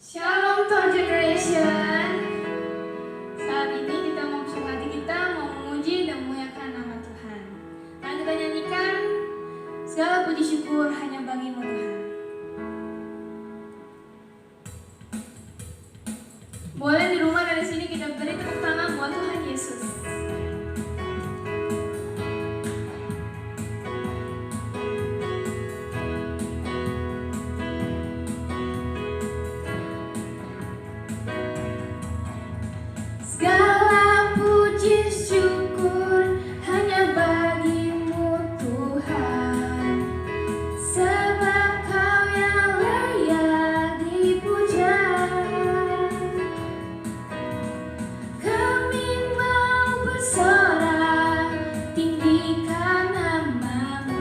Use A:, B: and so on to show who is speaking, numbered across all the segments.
A: Shalom Third Generation. Saat ini kita mau bersama hati kita mau memuji dan memuliakan nama Tuhan. Mari kita nyanyikan segala puji syukur hanya bagi-Mu Tuhan. Boleh di rumah dan di sini kita beri tepuk tangan buat Tuhan Yesus. Segala puji syukur hanya bagi-Mu Tuhan, sebab Kau yang layak dipuja. Kami mau bersorak tinggikan nama-Mu.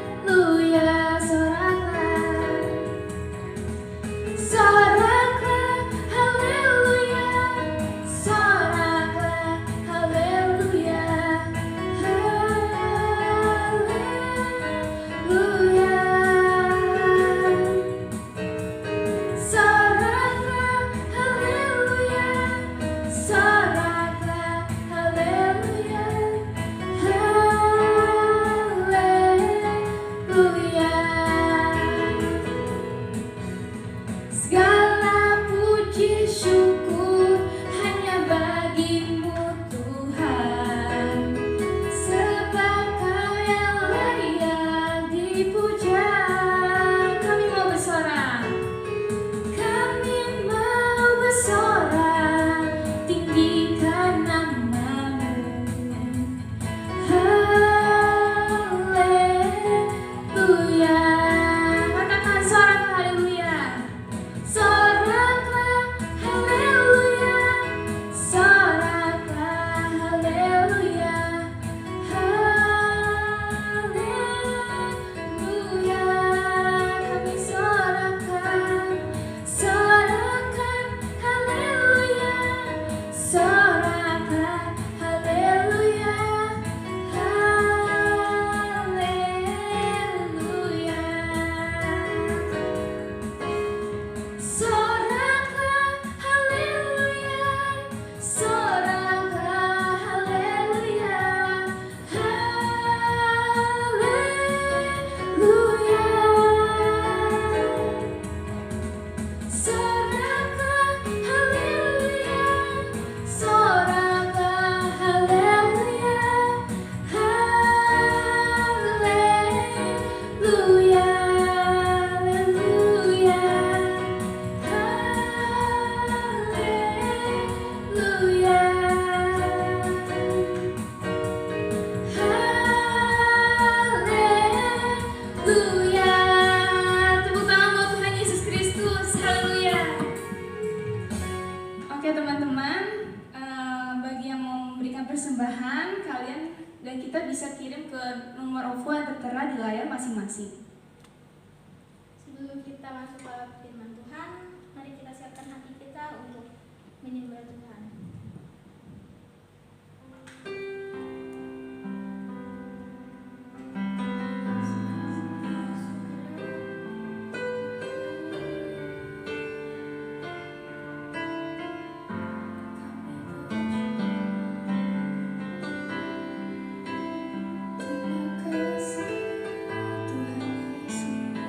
A: Haleluya, soraklah. Soraklah, haleluya, soraklah, haleluya, haleluya. Soraklah, haleluya, soraklah, haleluya, haleluya. Segala puji syukur hanya bagi-Mu Tuhan, sebab Kau yang layak dipuja. Kami mau bersorak, kami mau bersorak tinggikan nama-Mu. Haleluya. Katakan sorak haleluya. Soraklah, haleluya, soraklah, haleluya, haleluya. Kami sorakkan, sorakkan, haleluya, soraklah, haleluya, haleluya. Soraklah, haleluya, soraklah, haleluya, haleluya. Soraklah, haleluya, soraklah, haleluya, haleluya, haleluya. Haleluya, haleluya. Tepuk tangan buat Tuhan Yesus Kristus. Haleluya. Oke teman-teman, bagi yang mau memberikan persembahan, kalian dan kita bisa kirim ke nomor OVO yang tertera di layar masing-masing.
B: Sebelum kita masuk ke firman Tuhan, mari kita siapkan hati kita untuk menyembah Tuhan.
A: Terima kasih Tuhan Yesus,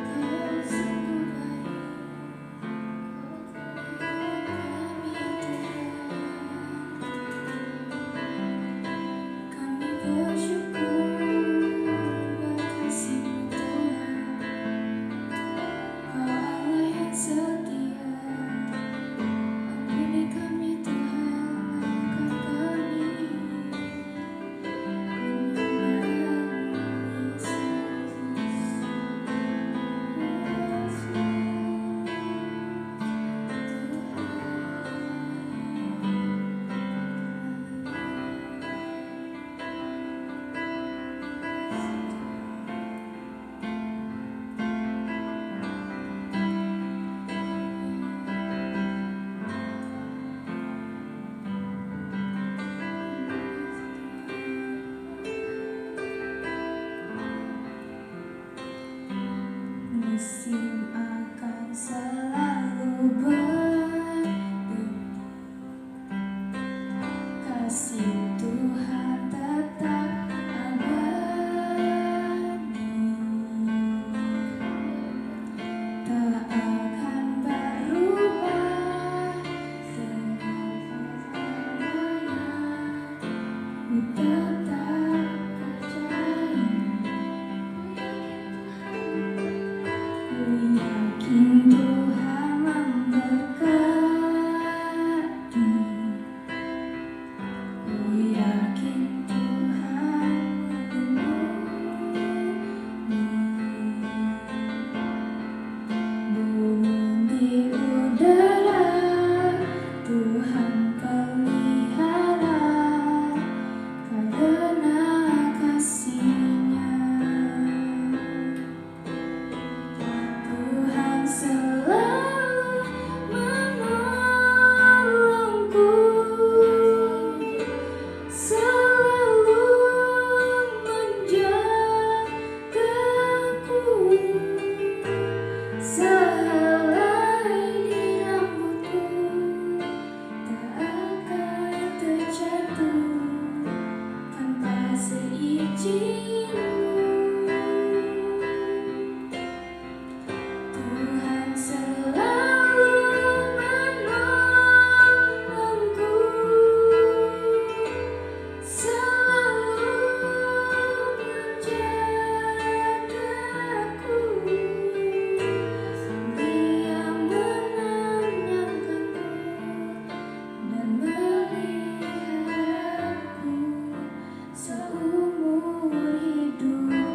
A: Kau sungguh baik. musim akan selalu berdebu. Kasih Tuhan tetap abadi, tak akan berubah selama-lamanya. Ku tetap percaya, ku yakin Tuhan memberkati. Ku yakin Tuhan melindungi. Burung di udara Tuhan pelihara karena kasih-Nya. Tuhan selalu menolongku, selalu menjagaku. Sehelai di rambutku tak akan terjatuh tanpa seizin-Mu. Tuhan selalu menolongku, selalu menjagaku. Dia menenangkanku dan meliharaku seumur hidupku.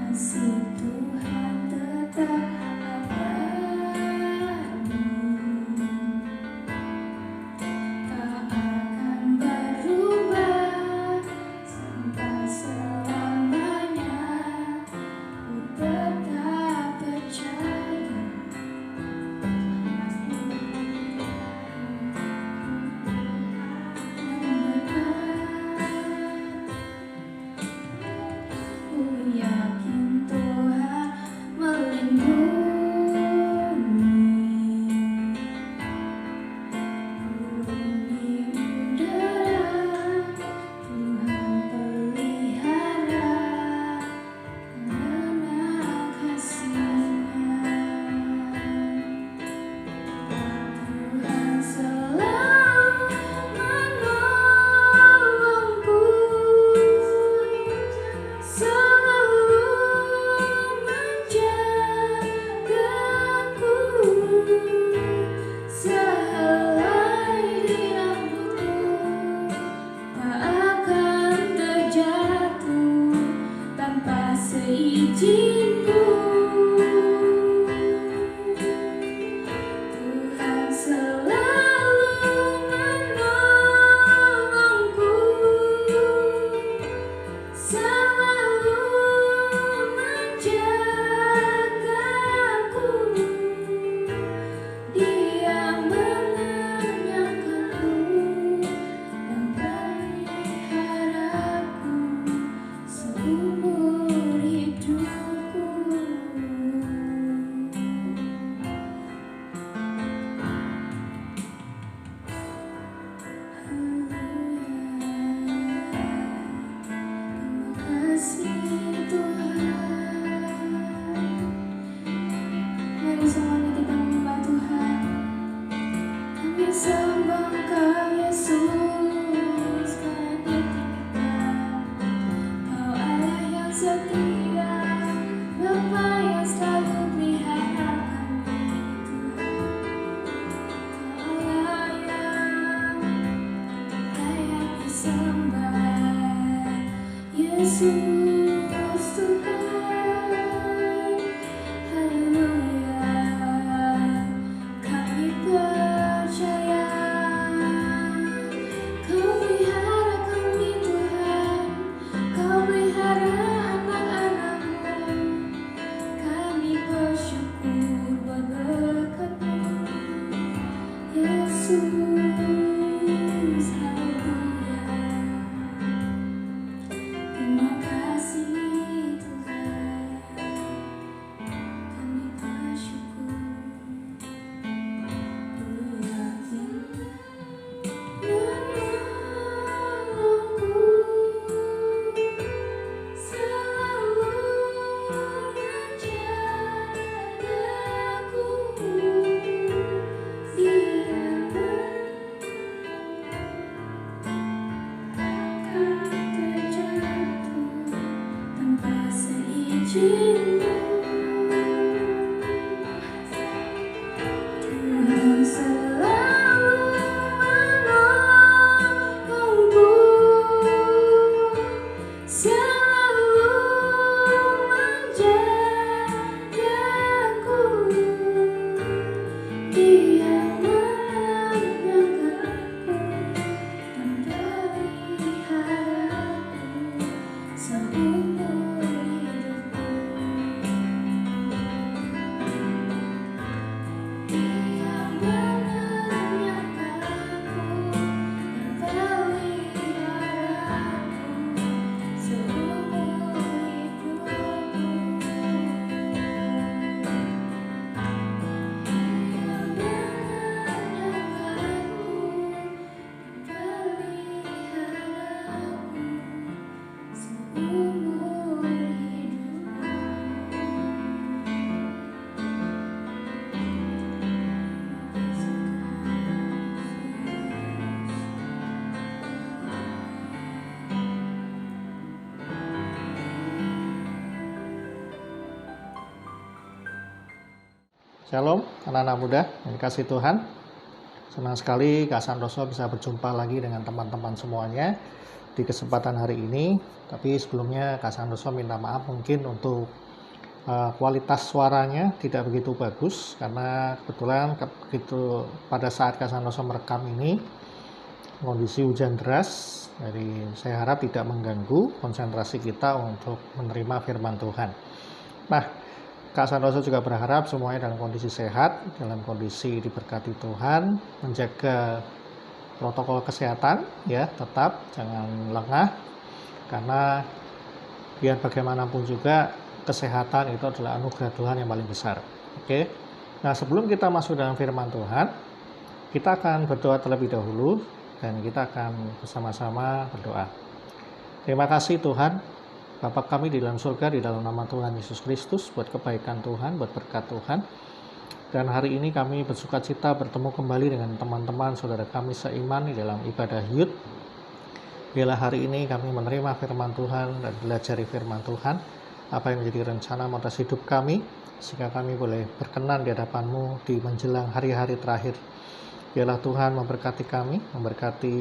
A: Kasih Tuhan tetap abadi, tak akan berubah sampai selamanya. Ku tetap percaya, ku yakin Tuhan melindungi. Burung di udara Tuhan pelihara karena kasih-Nya. Tuhan selalu menolongku, selalu menjagaku. Sehelai di rambutku tak akan terjatuh tanpa seizin-Mu. Tuhan selalu menolongku, selalu menjagaku. Dia menenangkanku dan peliharaku seumur hidupku. Terima kasih Tuhan. Mari semuanya kita menyembah Tuhan. Kami sembah Kau Yesus, karena ditinggikan. Kau Allah yang setia, Bapa yang selalu pelihara kami, Tuhan. Kau Allah yang layak disembah, Yesus Tuhan. Haleluya, kami percaya Kau pelihara kami, Tuhan. Kau pelihara anak-anak-Mu. Kami bersyukur buat berkat-Mu, Yesus. Terima kasih Tuhan, kami bersyukur. Ku yakin menolongku, selalu menjagaku. Tuhan selalu menolongku, selalu menjagaku. Dia menyanggaku dan peliharaku seumur hidupku. Dia menyanggaku dan peliharaku seumur
C: Shalom anak-anak muda yang dikasih Tuhan. Senang sekali Kak Santoso bisa berjumpa lagi dengan teman-teman semuanya di kesempatan hari ini. Tapi sebelumnya Kak Santoso minta maaf mungkin untuk kualitas suaranya tidak begitu bagus, karena kebetulan begitu pada saat Kak Santoso merekam ini kondisi hujan deras. Jadi saya harap tidak mengganggu konsentrasi kita untuk menerima firman Tuhan. Nah, Kak Santoso juga berharap semuanya dalam kondisi sehat, dalam kondisi diberkati Tuhan, menjaga protokol kesehatan, ya, tetap jangan lengah, karena biar bagaimanapun juga kesehatan itu adalah anugerah Tuhan yang paling besar. Oke. Nah, sebelum kita masuk dalam firman Tuhan, kita akan berdoa terlebih dahulu dan kita akan bersama-sama berdoa. Terima kasih Tuhan, Bapa kami di dalam surga, di dalam nama Tuhan Yesus Kristus, buat kebaikan Tuhan, buat berkat Tuhan. Dan hari ini kami bersuka cita bertemu kembali dengan teman-teman saudara kami seiman di dalam ibadah Yud. Biarlah hari ini kami menerima firman Tuhan dan belajar firman Tuhan, apa yang menjadi rencana atas hidup kami, sehingga kami boleh berkenan di hadapan-Mu di menjelang hari-hari terakhir. Biarlah Tuhan memberkati kami, memberkati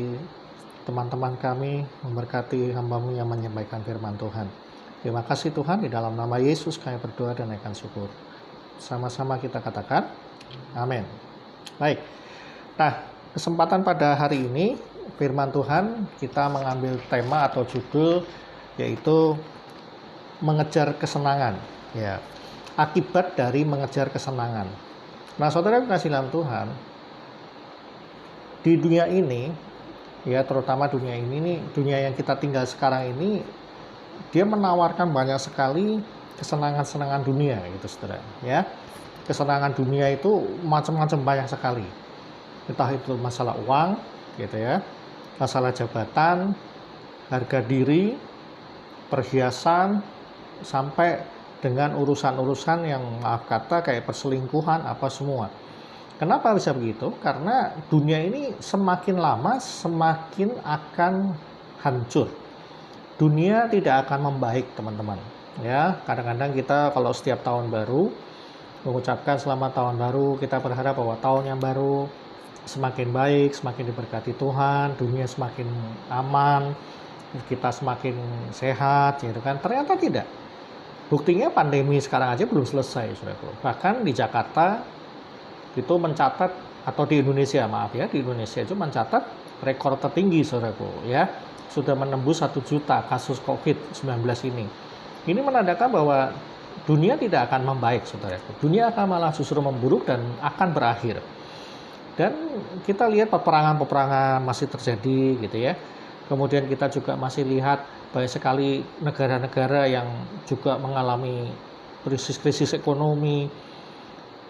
C: teman-teman kami, memberkati hamba-Mu yang menyampaikan firman Tuhan. Terima kasih Tuhan, di dalam nama Yesus kami berdoa dan naikkan syukur. Sama-sama kita katakan, amin. Baik, nah kesempatan pada hari ini, firman Tuhan kita mengambil tema atau judul, yaitu mengejar kesenangan. Ya, akibat dari mengejar kesenangan. Nah saudara yang kasih dalam Tuhan, di dunia ini, ya terutama dunia ini nih, dunia yang kita tinggal sekarang ini, dia menawarkan banyak sekali kesenangan-kesenangan dunia gitu saudara, ya. Kesenangan dunia itu macam-macam, banyak sekali. Entah itu masalah uang gitu ya, masalah jabatan, harga diri, perhiasan, sampai dengan urusan-urusan yang maaf kata kayak perselingkuhan apa semua. Kenapa bisa begitu? Karena dunia ini semakin lama semakin akan hancur. Dunia tidak akan membaik, teman-teman. Ya, kadang-kadang kita kalau setiap tahun baru mengucapkan selamat tahun baru, kita berharap bahwa tahun yang baru semakin baik, semakin diberkati Tuhan, dunia semakin aman, kita semakin sehat, gitu kan? Ternyata tidak. Buktinya pandemi sekarang aja belum selesai, saudaraku. Bahkan di Jakarta itu mencatat, atau di Indonesia, maaf ya, di Indonesia itu mencatat rekor tertinggi, saudaraku, ya, sudah menembus 1 juta kasus COVID-19 ini. Ini menandakan bahwa dunia tidak akan membaik, saudaraku. Dunia akan malah justru memburuk dan akan berakhir. Dan kita lihat peperangan-peperangan masih terjadi gitu ya. Kemudian kita juga masih lihat banyak sekali negara-negara yang juga mengalami krisis-krisis ekonomi.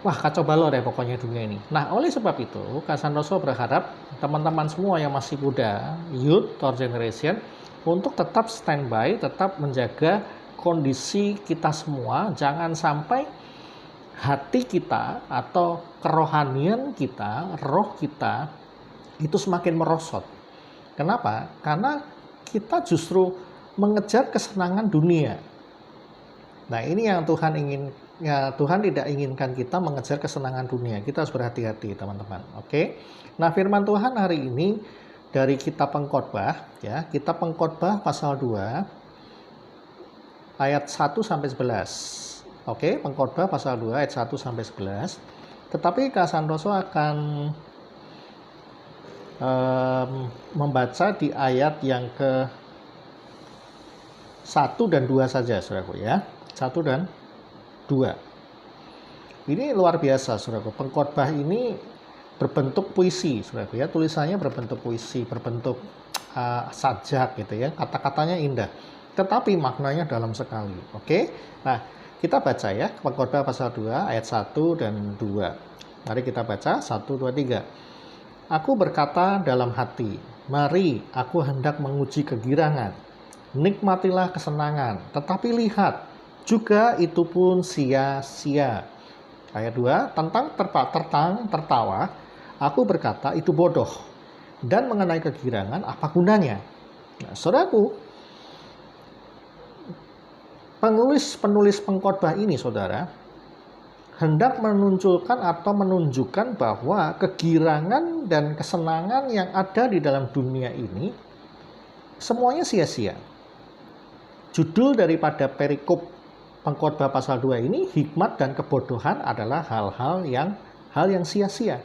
C: Wah, kacau balau deh pokoknya dunia ini. Nah, oleh sebab itu, Kak Santoso berharap teman-teman semua yang masih muda, youth or generation, untuk tetap standby, tetap menjaga kondisi kita semua, jangan sampai hati kita atau kerohanian kita, roh kita, itu semakin merosot. Kenapa? Karena kita justru mengejar kesenangan dunia. Nah, ini yang Tuhan ingin, ya, Tuhan tidak inginkan kita mengejar kesenangan dunia. Kita harus berhati-hati, teman-teman. Oke. Nah, firman Tuhan hari ini dari kitab Pengkhotbah, ya, kitab Pengkhotbah pasal 2 ayat 1 sampai 11. Oke, Pengkhotbah pasal 2 ayat 1 sampai 11. Tetapi Kak Santoso akan membaca di ayat yang ke 1 dan 2 saja, saudaraku ya. 1 dan 2. Ini luar biasa, saudaraku. Pengkhotbah ini berbentuk puisi, saudaraku ya. Tulisannya berbentuk puisi, berbentuk sajak gitu ya. Kata-katanya indah, tetapi maknanya dalam sekali. Oke. Nah, kita baca ya, Pengkhotbah pasal 2 ayat 1 dan 2. Mari kita baca 1 2 3. Aku berkata dalam hati, mari aku hendak menguji kegirangan. Nikmatilah kesenangan, tetapi lihat, juga itu pun sia-sia. Ayat 2, tentang tertawa, aku berkata itu bodoh. Dan mengenai kegirangan, apa gunanya? Nah, saudaraku, penulis pengkhotbah ini, saudara, hendak menunjukkan bahwa kegirangan dan kesenangan yang ada di dalam dunia ini semuanya sia-sia. Judul daripada perikop Pengkhotbah pasal 2 ini, hikmat dan kebodohan adalah hal yang sia-sia.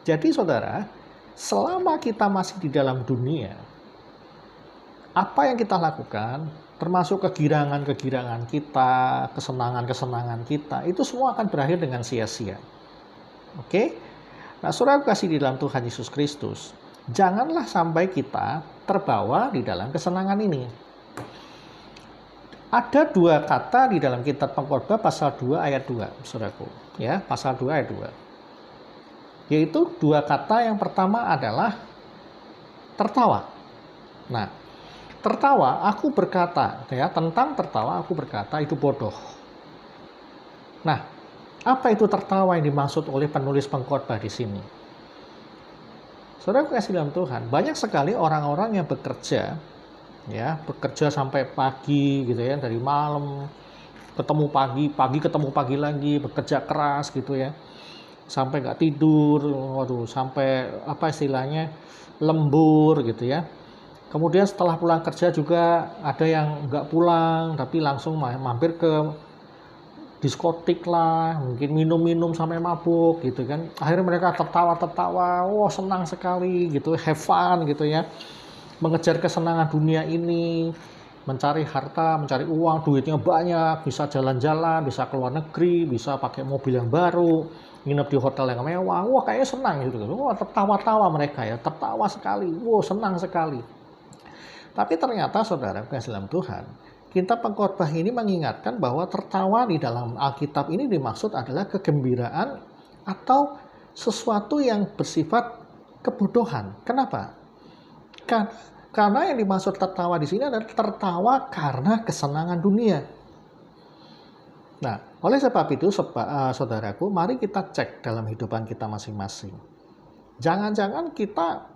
C: Jadi saudara, selama kita masih di dalam dunia, apa yang kita lakukan, termasuk kegirangan-kegirangan kita, kesenangan-kesenangan kita, itu semua akan berakhir dengan sia-sia. Oke? Nah, saudara kasih di dalam Tuhan Yesus Kristus, janganlah sampai kita terbawa di dalam kesenangan ini. Ada dua kata di dalam kitab Pengkhotbah pasal 2 ayat 2, saudaraku. Ya, pasal 2 ayat 2. Yaitu dua kata, yang pertama adalah tertawa. Nah, tertawa, aku berkata, ya, tentang tertawa aku berkata itu bodoh. Nah, apa itu tertawa yang dimaksud oleh penulis Pengkhotbah di sini? Saudara kasih dalam Tuhan, banyak sekali orang-orang yang bekerja, ya, bekerja sampai pagi gitu ya, dari malam ketemu pagi ketemu pagi lagi, bekerja keras gitu ya, sampai nggak tidur, waduh, sampai apa istilahnya, lembur gitu ya. Kemudian setelah pulang kerja juga ada yang nggak pulang, tapi langsung mampir ke diskotik lah, mungkin minum-minum sampai mabuk gitu kan. Akhirnya mereka tertawa-tertawa, wah senang sekali gitu, have fun gitu ya. Mengejar kesenangan dunia ini, mencari harta, mencari uang, duitnya banyak, bisa jalan-jalan, bisa keluar negeri, bisa pakai mobil yang baru, nginep di hotel yang mewah. Wah, kayaknya senang gitu. Wah, tertawa-tawa mereka ya, tertawa sekali. Wah, senang sekali. Tapi ternyata saudara kasih dalam Tuhan, kitab Pengkhotbah ini mengingatkan bahwa tertawa di dalam Alkitab ini dimaksud adalah kegembiraan atau sesuatu yang bersifat kebodohan. Kenapa? Karena yang dimaksud tertawa di sini adalah tertawa karena kesenangan dunia. Nah, oleh sebab itu, saudaraku, mari kita cek dalam hidupan kita masing-masing. Jangan-jangan kita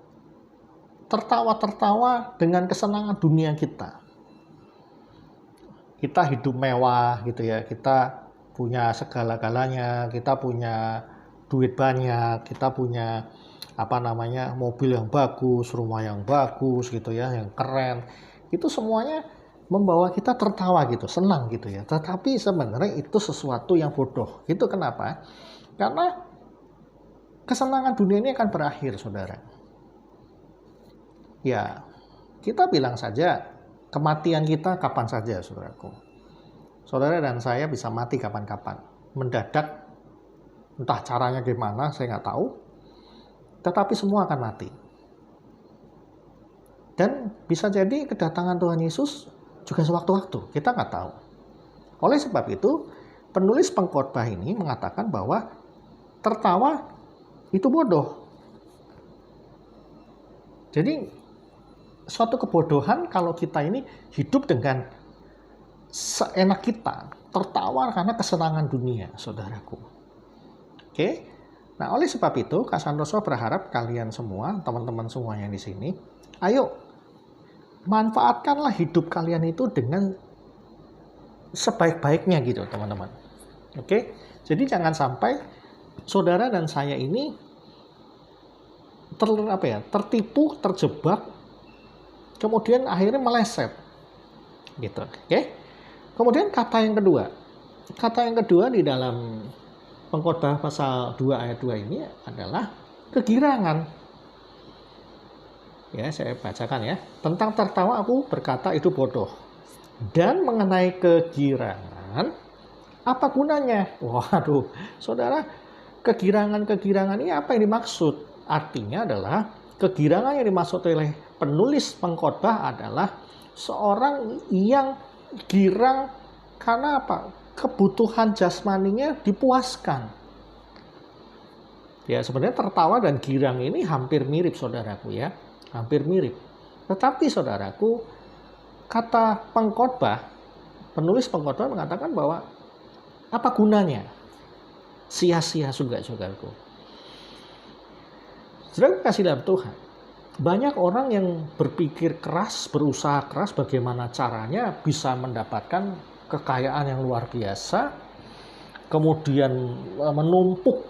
C: tertawa-tertawa dengan kesenangan dunia kita. Kita hidup mewah gitu ya, kita punya segala-galanya, kita punya duit banyak, kita punya mobil yang bagus, rumah yang bagus gitu ya, yang keren. Itu semuanya membawa kita tertawa gitu, senang gitu ya. Tetapi sebenarnya itu sesuatu yang bodoh. Itu kenapa? Karena kesenangan dunia ini akan berakhir, saudara. Ya, kita bilang saja kematian kita kapan saja, saudaraku. Saudara dan saya bisa mati kapan-kapan. Mendadak, entah caranya gimana, saya nggak tahu. tetapi semua akan mati. Dan bisa jadi kedatangan Tuhan Yesus juga sewaktu-waktu, kita nggak tahu. Oleh sebab itu, penulis pengkhotbah ini mengatakan bahwa tertawa itu bodoh. Jadi suatu kebodohan kalau kita ini hidup dengan seenak kita, tertawa karena kesenangan dunia, saudaraku. Oke? Nah, oleh sebab itu, Kak Santoso berharap kalian semua, teman-teman semuanya di sini, ayo manfaatkanlah hidup kalian itu dengan sebaik-baiknya gitu, teman-teman. Oke? Jadi jangan sampai saudara dan saya ini tertipu, terjebak, kemudian akhirnya meleset. Gitu. Oke? Kemudian kata yang kedua di dalam Pengkhotbah pasal 2 ayat 2 ini adalah kegirangan. Ya, saya bacakan ya. Tentang tertawa aku berkata itu bodoh. Dan mengenai kegirangan, apa gunanya? Waduh, saudara, kegirangan ini apa yang dimaksud? Artinya adalah kegirangan yang dimaksud oleh penulis pengkhotbah adalah seorang yang girang karena apa? Kebutuhan jasmaninya dipuaskan. Ya, sebenarnya tertawa dan girang ini hampir mirip, saudaraku ya. Hampir mirip. Tetapi saudaraku, kata pengkhotbah, penulis pengkhotbah mengatakan bahwa apa gunanya? Sia-sia juga, saudaraku. Saudara kasih dalam Tuhan, banyak orang yang berpikir keras, berusaha keras bagaimana caranya bisa mendapatkan kekayaan yang luar biasa, kemudian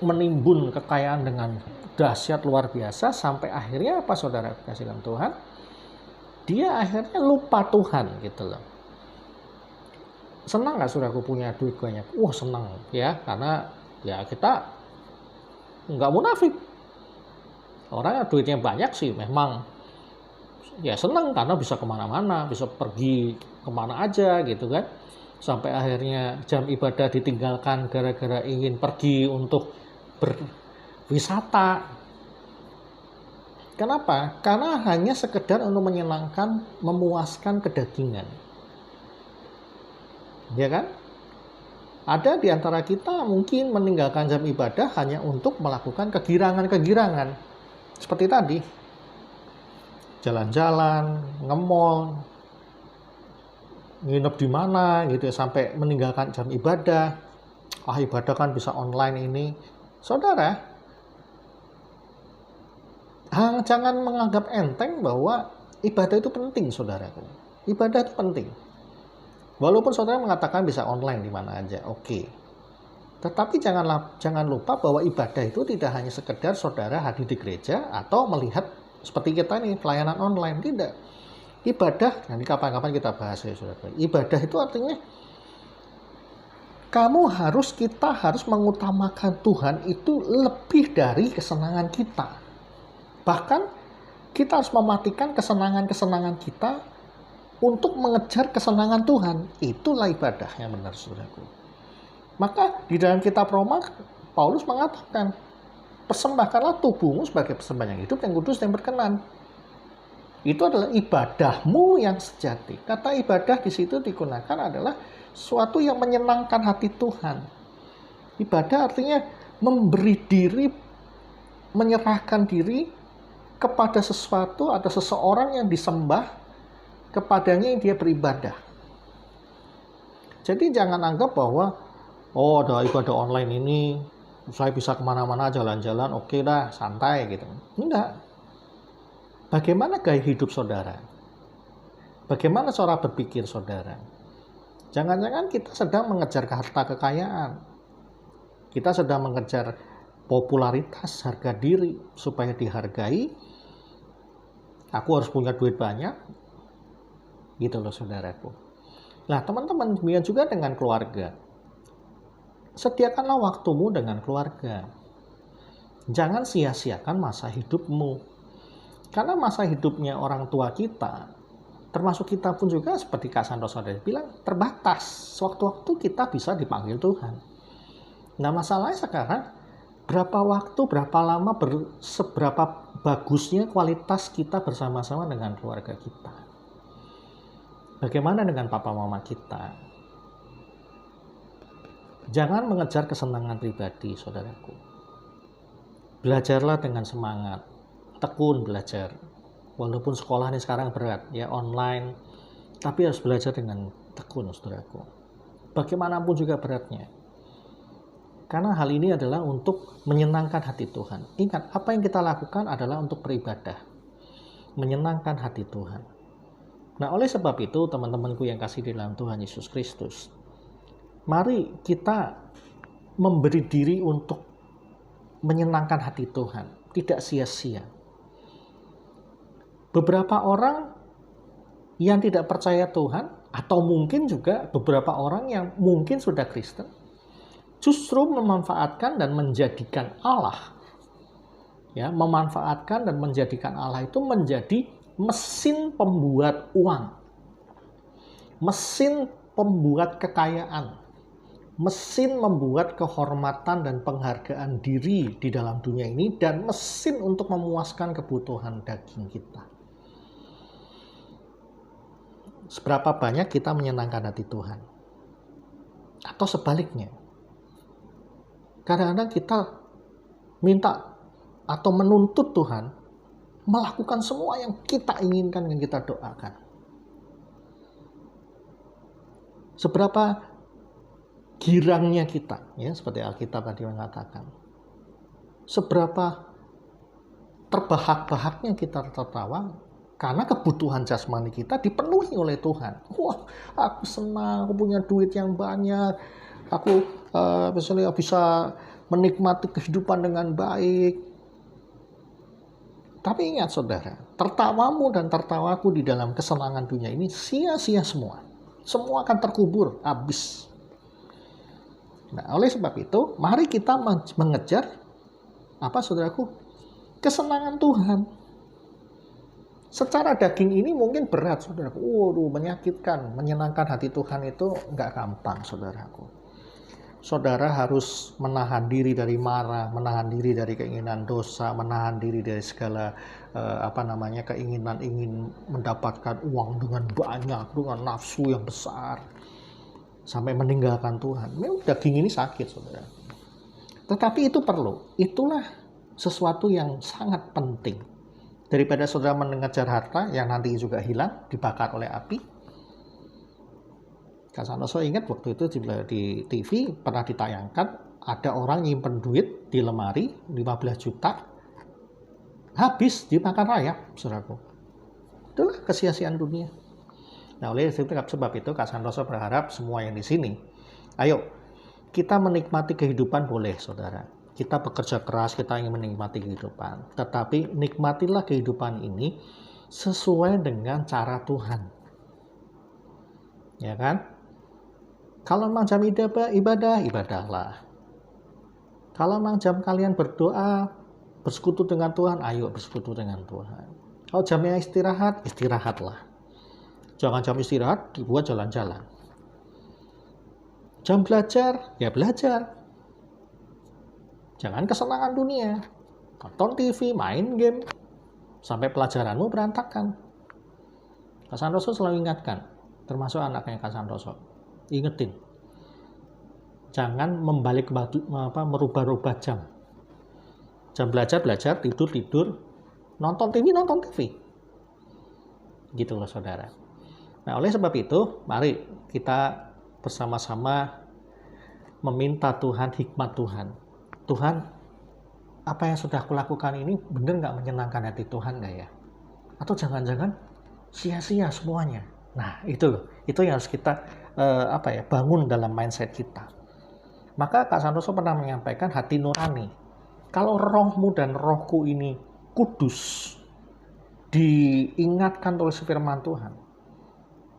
C: menimbun kekayaan dengan dahsyat luar biasa, sampai akhirnya apa, saudara kasih dalam Tuhan? Dia akhirnya lupa Tuhan gitu loh. Senang nggak saudaraku punya duit banyak? Wah, senang ya, karena ya kita nggak munafik. Orang yang duitnya banyak sih memang ya senang karena bisa kemana-mana, bisa pergi kemana aja gitu kan. Sampai akhirnya jam ibadah ditinggalkan gara-gara ingin pergi untuk berwisata. Kenapa? Karena hanya sekedar untuk menyenangkan, memuaskan kedagingan. Ya kan? Ada di antara kita mungkin meninggalkan jam ibadah hanya untuk melakukan kegirangan-kegirangan. Seperti tadi. Jalan-jalan, nge-mall, nginep di mana gitu ya, sampai meninggalkan jam ibadah. Ibadah kan bisa online ini. Saudara, jangan menganggap enteng bahwa ibadah itu penting, saudaraku. Ibadah itu penting. Walaupun saudara mengatakan bisa online di mana aja, oke. Tetapi jangan lupa bahwa ibadah itu tidak hanya sekedar saudara hadir di gereja atau melihat seperti kita ini pelayanan online, tidak. Ibadah, nanti kapan-kapan kita bahas ya saudara. Ibadah itu artinya kita harus mengutamakan Tuhan itu lebih dari kesenangan kita. Bahkan kita harus mematikan kesenangan-kesenangan kita untuk mengejar kesenangan Tuhan. Itulah ibadah yang benar, saudaraku. Maka di dalam kitab Roma, Paulus mengatakan, persembahkanlah tubuhmu sebagai persembahan yang hidup, yang kudus, yang berkenan. Itu adalah ibadahmu yang sejati. Kata ibadah di situ digunakan adalah suatu yang menyenangkan hati Tuhan. Ibadah artinya memberi diri, menyerahkan diri kepada sesuatu atau seseorang yang disembah, kepadanya yang dia beribadah. Jadi jangan anggap bahwa ada ibadah online ini saya bisa kemana-mana jalan-jalan, oke dah, santai gitu. Enggak. Bagaimana gaya hidup saudara? Bagaimana cara berpikir saudara? Jangan-jangan kita sedang mengejar harta kekayaan. Kita sedang mengejar popularitas, harga diri, supaya dihargai. Aku harus punya duit banyak. Gitu loh saudaraku. Nah teman-teman, demikian juga dengan keluarga. Sediakanlah waktumu dengan keluarga. Jangan sia-siakan masa hidupmu. Karena masa hidupnya orang tua kita, termasuk kita pun juga seperti Kak Santoso tadi bilang, terbatas. Sewaktu-waktu kita bisa dipanggil Tuhan. Nah masalahnya sekarang, berapa waktu, berapa lama, seberapa bagusnya kualitas kita bersama-sama dengan keluarga kita. Bagaimana dengan papa mama kita? Jangan mengejar kesenangan pribadi, saudaraku. Belajarlah dengan semangat, tekun belajar. Walaupun sekolah ini sekarang berat, ya online, tapi harus belajar dengan tekun, saudaraku. Bagaimanapun juga beratnya. Karena hal ini adalah untuk menyenangkan hati Tuhan. Ingat, apa yang kita lakukan adalah untuk beribadah. Menyenangkan hati Tuhan. Nah, oleh sebab itu, teman-temanku yang kasih di dalam Tuhan Yesus Kristus, mari kita memberi diri untuk menyenangkan hati Tuhan. Tidak sia-sia. Beberapa orang yang tidak percaya Tuhan, atau mungkin juga beberapa orang yang mungkin sudah Kristen, justru memanfaatkan dan menjadikan Allah, ya, memanfaatkan dan menjadikan Allah itu menjadi mesin pembuat uang, mesin pembuat kekayaan, mesin membuat kehormatan dan penghargaan diri di dalam dunia ini, dan mesin untuk memuaskan kebutuhan daging kita. Seberapa banyak kita menyenangkan hati Tuhan? Atau sebaliknya, kadang-kadang kita minta atau menuntut Tuhan melakukan semua yang kita inginkan, yang kita doakan. Seberapa girangnya kita, ya, seperti Alkitab tadi mengatakan. Seberapa terbahak-bahaknya kita tertawa karena kebutuhan jasmani kita dipenuhi oleh Tuhan. Wah, aku senang, aku punya duit yang banyak, aku misalnya bisa menikmati kehidupan dengan baik. Tapi ingat saudara, tertawamu dan tertawaku di dalam kesenangan dunia ini sia-sia semua. Semua akan terkubur, habis. Nah, oleh sebab itu, mari kita mengejar apa saudaraku? Kesenangan Tuhan. Secara daging ini mungkin berat, saudaraku. Waduh, menyakitkan. Menyenangkan hati Tuhan itu nggak gampang, saudaraku. Saudara harus menahan diri dari marah, menahan diri dari keinginan dosa, menahan diri dari segala keinginan ingin mendapatkan uang dengan banyak, dengan nafsu yang besar, sampai meninggalkan Tuhan. Memang daging ini sakit, saudara. Tetapi itu perlu. Itulah sesuatu yang sangat penting. Daripada saudara mengejar harta yang nanti juga hilang, dibakar oleh api. Kak Santoso ingat waktu itu di TV pernah ditayangkan, ada orang nyimpen duit di lemari 15 juta, habis dimakan rayap, saudaraku. Itulah kesia-siaan dunia. Nah, oleh sebab itu Kak Santoso berharap semua yang di sini, ayo kita menikmati kehidupan boleh, saudara. Kita bekerja keras, kita ingin menikmati kehidupan. Tetapi nikmatilah kehidupan ini sesuai dengan cara Tuhan. Ya kan? Kalau memang jam ibadah, ibadahlah. Kalau memang jam kalian berdoa, bersekutu dengan Tuhan, ayo bersekutu dengan Tuhan. Kalau jamnya istirahat, istirahatlah. Jangan jam istirahat dibuat jalan-jalan. Jam belajar, ya belajar. Jangan kesenangan dunia, nonton TV, main game, sampai pelajaranmu berantakan. Kak Santoso selalu ingatkan, termasuk anaknya Kak Santoso, ingetin, jangan merubah-rubah jam. Jam belajar, tidur, nonton TV. Gitu loh saudara. Nah, oleh sebab itu, mari kita bersama-sama meminta Tuhan, hikmat Tuhan. Tuhan, apa yang sudah aku lakukan ini benar nggak menyenangkan hati Tuhan nggak ya? Atau jangan-jangan sia-sia semuanya. Nah, itu yang harus kita bangun dalam mindset kita. Maka Kak Santoso pernah menyampaikan hati nurani. Kalau rohmu dan rohku ini kudus, diingatkan oleh firman Tuhan,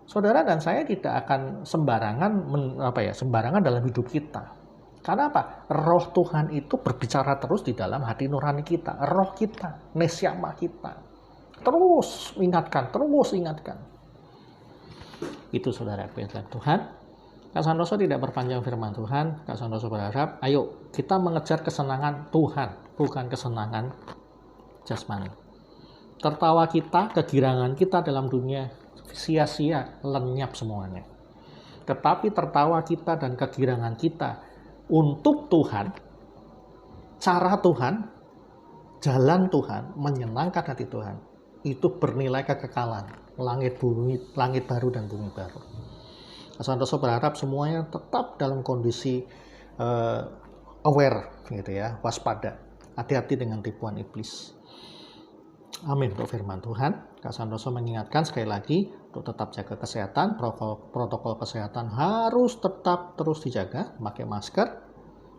C: saudara dan saya tidak akan sembarangan dalam hidup kita. Karena apa? Roh Tuhan itu berbicara terus di dalam hati nurani kita, roh kita, nesyama kita. Terus ingatkan. Itu saudara, Tuhan. Kak Santoso tidak berpanjang firman Tuhan. Kak Santoso berharap, ayo kita mengejar kesenangan Tuhan, bukan kesenangan jasmani. Tertawa kita, kegirangan kita dalam dunia sia-sia, lenyap semuanya. Tetapi tertawa kita dan kegirangan kita untuk Tuhan, cara Tuhan, jalan Tuhan, menyenangkan hati Tuhan, itu bernilai kekekalan, langit baru dan bumi baru. Santoso berharap semuanya tetap dalam kondisi aware, gitu ya, waspada, hati-hati dengan tipuan iblis. Amin untuk firman Tuhan. Kak Santoso mengingatkan sekali lagi untuk tetap jaga kesehatan, protokol kesehatan harus tetap terus dijaga, pakai masker,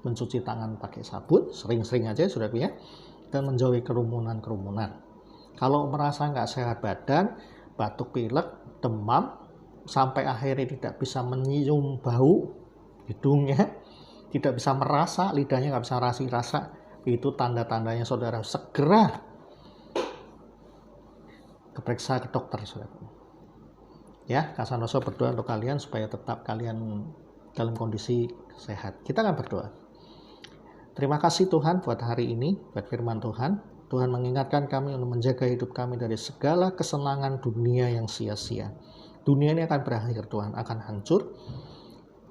C: mencuci tangan pakai sabun, sering-sering aja saudara ya, dan menjauhi kerumunan-kerumunan. Kalau merasa nggak sehat badan, batuk pilek, demam, sampai akhirnya tidak bisa menyium bau hidungnya, tidak bisa merasa, lidahnya nggak bisa rasa, itu tanda-tandanya saudara segera keperiksa ke dokter, saudara. Ya, Kak Santoso berdoa untuk kalian supaya tetap kalian dalam kondisi sehat. Kita akan berdoa. Terima kasih Tuhan buat hari ini, buat firman Tuhan. Tuhan mengingatkan kami untuk menjaga hidup kami dari segala kesenangan dunia yang sia-sia. Dunia ini akan berakhir Tuhan, akan hancur.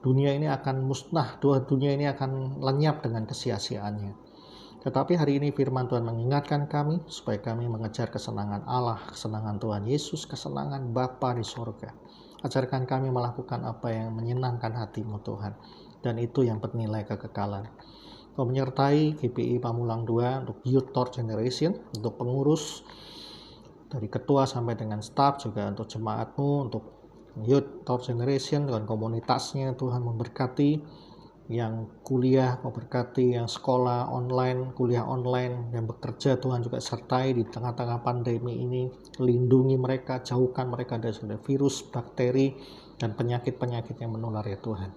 C: Dunia ini akan musnah, dunia ini akan lenyap dengan kesia-siaannya. Tetapi hari ini firman Tuhan mengingatkan kami supaya kami mengejar kesenangan Allah, kesenangan Tuhan Yesus, kesenangan Bapa di surga. Ajarkan kami melakukan apa yang menyenangkan hati-Mu Tuhan. Dan itu yang bernilai kekekalan. Kau menyertai GPI Pamulang 2 untuk Youth Third Generation, untuk pengurus dari ketua sampai dengan staff, juga untuk jemaat-Mu, untuk Youth Third Generation dengan komunitasnya. Tuhan memberkati yang kuliah, memberkati yang sekolah online, kuliah online, yang bekerja. Tuhan juga sertai di tengah-tengah pandemi ini, lindungi mereka, jauhkan mereka dari virus, bakteri, dan penyakit-penyakit yang menular ya Tuhan.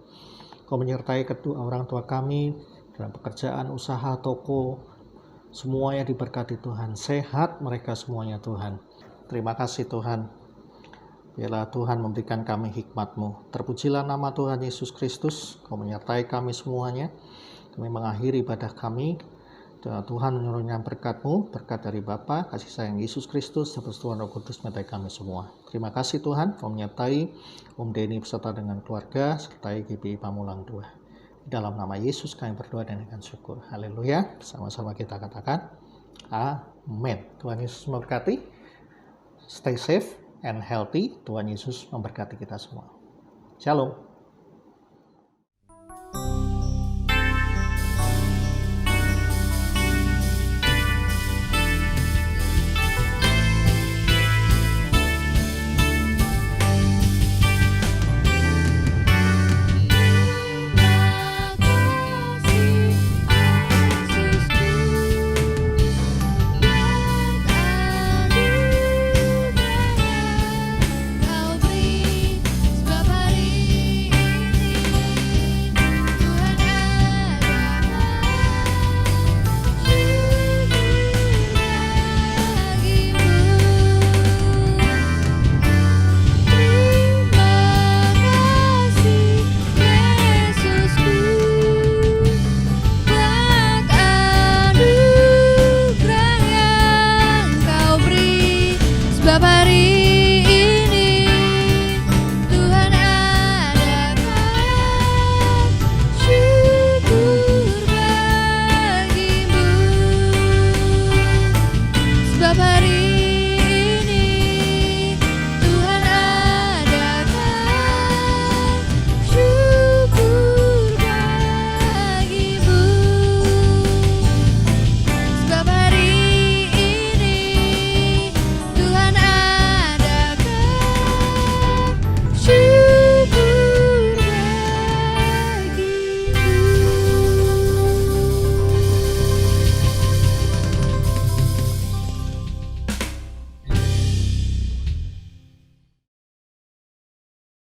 C: Kau menyertai kedua orang tua kami dalam pekerjaan, usaha, toko, semuanya diberkati Tuhan, sehat mereka semuanya Tuhan. Terima kasih Tuhan. Biarlah Tuhan memberikan kami hikmat-Mu. Terpujilah nama Tuhan Yesus Kristus. Kau menyertai kami semuanya. Kami mengakhiri ibadah kami. Tuhan menurunkan berkat-Mu, berkat dari Bapa, kasih sayang Yesus Kristus, dan persekutuan Roh Kudus menyertai kami semua. Terima kasih Tuhan. Kau menyertai Om Denny beserta dengan keluarga, sertai GPI Pamulang 2. Di dalam nama Yesus kami berdoa dan dengan syukur. Haleluya. Sama-sama kita katakan amin. Tuhan Yesus memberkati. Stay safe and healthy. Tuhan Yesus memberkati kita semua. Shalom.